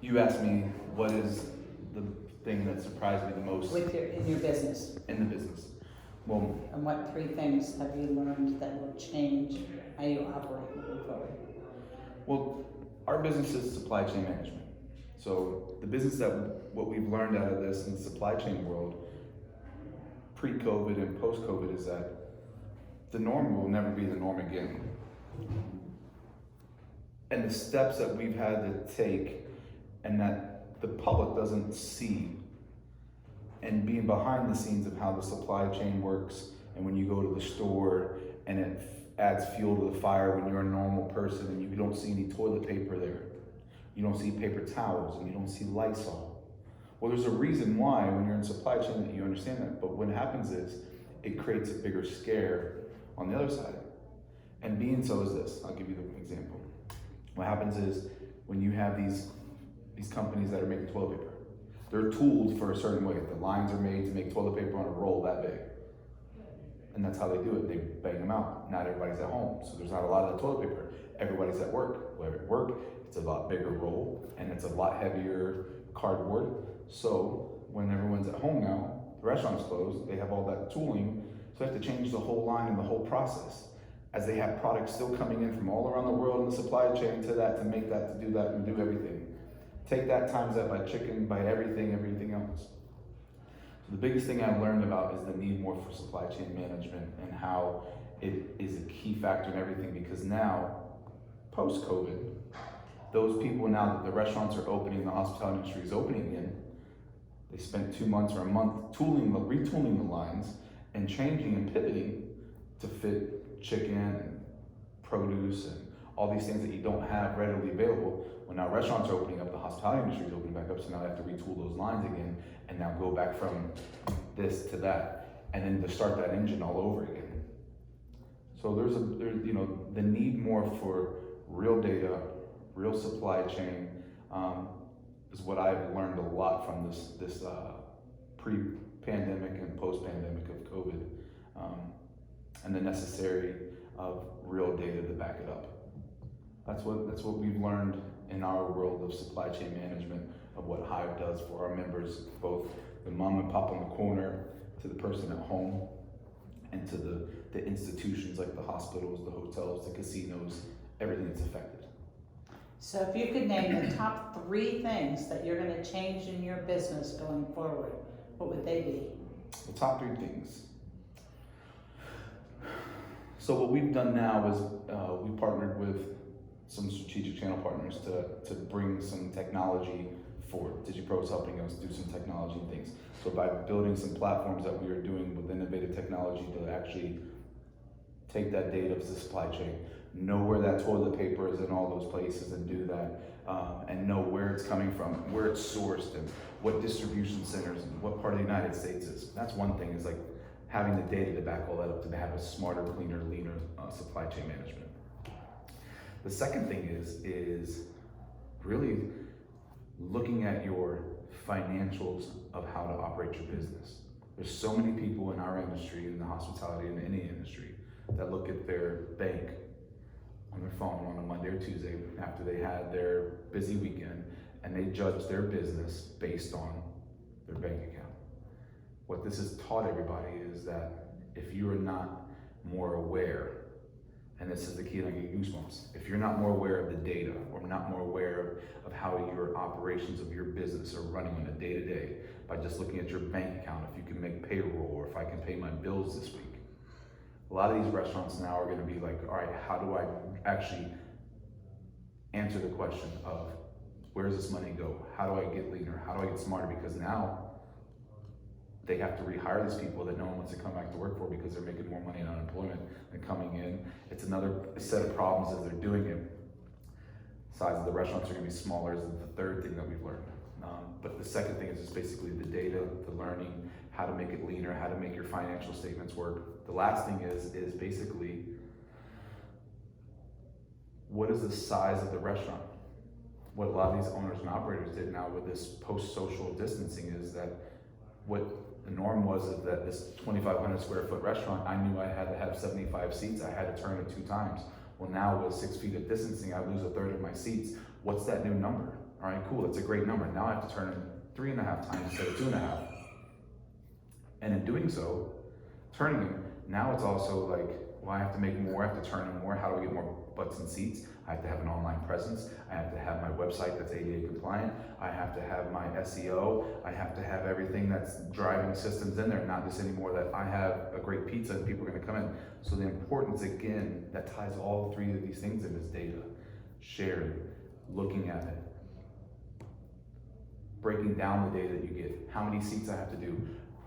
You asked me what is the thing that surprised me the most in your business. in the business. Well, And what 3 things have you learned that will change how you operate moving forward? well, our business is supply chain management. So the business that what we've learned out of this in the supply chain world, pre-COVID and post-COVID, is that the norm will never be the norm again. And the steps that we've had to take and that the public doesn't see, and being behind the scenes of how the supply chain works, and when you go to the store and it adds fuel to the fire when you're a normal person and you don't see any toilet paper there, you don't see paper towels, and you don't see Lysol. Well, there's a reason why when you're in supply chain that you understand that, but what happens is it creates a bigger scare on the other side. And being so is this, I'll give you the example. What happens is when you have these companies that are making toilet paper, they're tooled for a certain way. The lines are made to make toilet paper on a roll that big. And that's how they do it. They bang them out. Not everybody's at home, so there's not a lot of the toilet paper. Everybody's at work. Well, at work, it's a lot bigger roll, and it's a lot heavier cardboard. So when everyone's at home now, the restaurant's closed, they have all that tooling, so they have to change the whole line and the whole process. As they have products still coming in from all around the world in the supply chain to that, to make that, to do that, and do everything. Take that times that by chicken, by everything else. So the biggest thing I've learned about is the need more for supply chain management and how it is a key factor in everything, because now, post-COVID, those people, now that the restaurants are opening, the hospitality industry is opening again, they spent 2 months or a month retooling the lines and changing and pivoting to fit chicken and produce and all these things that you don't have readily available. Well, now restaurants are opening up, the hospitality industry is opening back up, so now they have to retool those lines again and now go back from this to that, and then to start that engine all over again. So there's the need more for real data, real supply chain, is what I've learned a lot from this pre-pandemic and post-pandemic of COVID, and the necessary of real data to back it up. That's what we've learned in our world of supply chain management, of what HIVE does for our members, both the mom and pop on the corner, to the person at home, and to the institutions like the hospitals, the hotels, the casinos, everything that's affected. So if you could name the top 3 things that you're going to change in your business going forward, what would they be? The top 3 things. So what we've done now is we partnered with some strategic channel partners to bring some technology forward. DigiPro is helping us do some technology and things. So by building some platforms that we are doing with innovative technology to actually take that data of the supply chain, know where that toilet paper is in all those places and do that, and know where it's coming from, where it's sourced, and what distribution centers and what part of the United States is. That's one thing, is like having the data to back all that up, to have a smarter, cleaner, leaner supply chain management. The second thing is really looking at your financials of how to operate your business. There's so many people in our industry, in the hospitality and any industry, that look at their bank on their phone on a Monday or Tuesday after they had their busy weekend, and they judge their business based on their bank account. What this has taught everybody is that if you are not more aware, and this is the key, and I get goosebumps, if you're not more aware of the data, or not more aware of how your operations of your business are running on a day-to-day, by just looking at your bank account, if you can make payroll, or if I can pay my bills this week. A lot of these restaurants now are gonna be like, all right, how do I actually answer the question of where does this money go? How do I get leaner? How do I get smarter? Because now they have to rehire these people that no one wants to come back to work for, because they're making more money in unemployment than coming in. It's another set of problems as they're doing it. Size of the restaurants are gonna be smaller is the third thing that we've learned. But the second thing is just basically the data, the learning, how to make it leaner, how to make your financial statements work. The last thing is basically, what is the size of the restaurant? What a lot of these owners and operators did now with this post-social distancing is that what the norm was is that this 2,500 square foot restaurant, I knew I had to have 75 seats. I had to turn it 2 times. Well, now with 6 feet of distancing, I lose a third of my seats. What's that new number? All right, cool, that's a great number. Now I have to turn in 3.5 times instead of 2.5. And in doing so, turning it, now it's also like, well, I have to make more, I have to turn in more. How do I get more butts and seats? I have to have an online presence. I have to have my website that's ADA compliant. I have to have my SEO. I have to have everything that's driving systems in there, not just anymore that I have a great pizza and people are gonna come in. So the importance, again, that ties all three of these things in is data, sharing, looking at it, breaking down the data that you get, how many seats I have to do.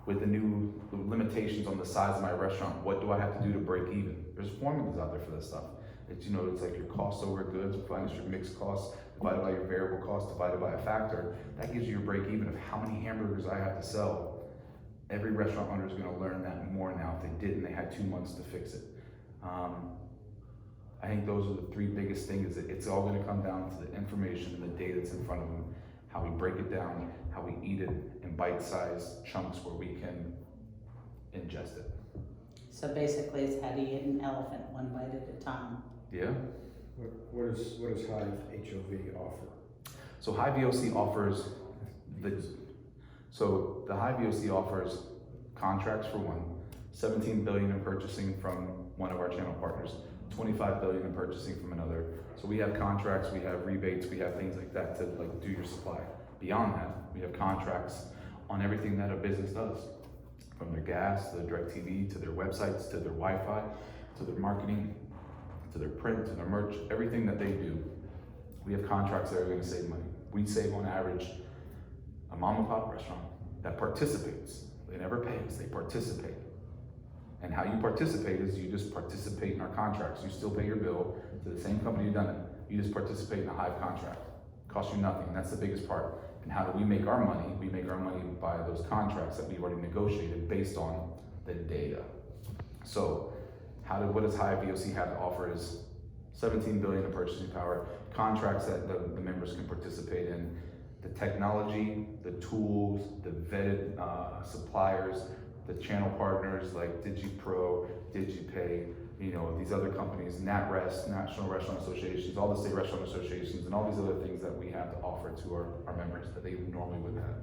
With the new limitations on the size of my restaurant, what do I have to do to break even? There's formulas out there for this stuff. It's, it's like your cost over goods minus your mixed costs divided by your variable cost divided by a factor. That gives you your break even of how many hamburgers I have to sell. Every restaurant owner is gonna learn that more now. If they didn't, they had 2 months to fix it. I think those are the three biggest things. It's all gonna come down to the information and the data that's in front of them, how we break it down, how we eat it in bite-sized chunks where we can ingest it. So basically, it's how do you eat an elephant one bite at a time. Yeah. What does HIVE HOV offer? So HIVE VOC offers the HIVE VOC offers contracts for one, 17 billion in purchasing from one of our channel partners, 25 billion in purchasing from another. So we have contracts, we have rebates, we have things like that to like do your supply. Beyond that, we have contracts on everything that a business does, from their gas, to their DirecTV, to their websites, to their Wi-Fi, to their marketing, to their print, to their merch, everything that they do. We have contracts that are gonna save money. We save on average a mom and pop restaurant that participates. They never pay us, they participate. And how you participate is you just participate in our contracts. You still pay your bill to the same company you've done it. You just participate in a HIVE contract. Costs you nothing, and that's the biggest part. And how do we make our money? We make our money by those contracts that we've already negotiated based on the data. So what does HIVE VOC have to offer is 17 billion in purchasing power, contracts that the members can participate in, the technology, the tools, the vetted suppliers, the channel partners like DigiPro, DigiPay, these other companies, NatRest, National Restaurant Associations, all the state restaurant associations, and all these other things that we have to offer to our members that they normally wouldn't have.